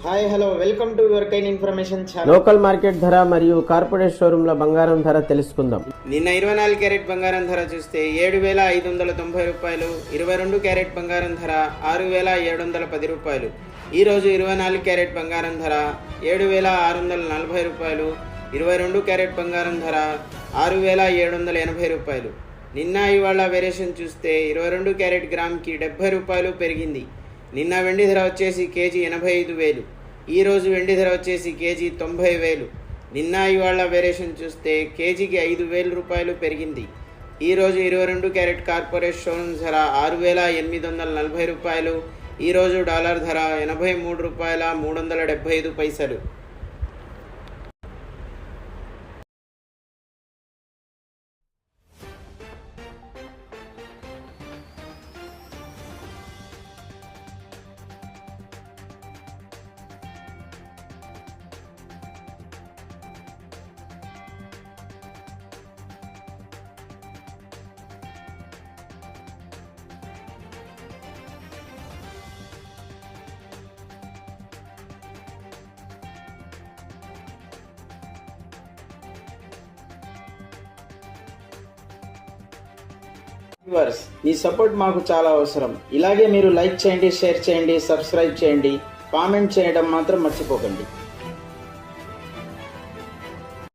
Hi hello welcome to your కైన్ information channel. Local market ధర మరియు కార్పొరేట్ షోరూమ్ లో బంగారం ధర తెలుసుకుందాం. నిన్న 24 క్యారెట్ బంగారం ధర చూస్తే 7,590 రూపాయలు, 22 క్యారెట్ బంగారం ధర 6,710 రూపాయలు. ఈరోజు 24 క్యారెట్ బంగారం ధర 7,640 రూపాయలు, 22 క్యారెట్ బంగారం ధర 6,780 రూపాయలు. నిన్న ఇవాళ వేరియేషన్ చూస్తే 22 క్యారెట్ గ్రామ్కి 70 రూపాయలు పెరిగింది. నిన్న వెండి ధర వచ్చేసి కేజీ 85,000, ఈరోజు వెండి ధర వచ్చేసి కేజీ 90,000. నిన్న ఇవాళ వేరియేషన్ చూస్తే కేజీకి 5,000 రూపాయలు పెరిగింది. ఈరోజు 22 క్యారెట్ కార్పొరేట్ షోరూమ్ ధర 6,840 రూపాయలు, ఈరోజు డాలర్ ధర 83 రూపాయల 375 పైసలు. వ్యూవర్స్, ఈ సపోర్ట్ మాకు చాలా అవసరం. ఇలాగే మీరు లైక్ చేయండి, షేర్ చేయండి, సబ్స్క్రైబ్ చేయండి, కామెంట్ చేయడం మాత్రం మర్చిపోకండి.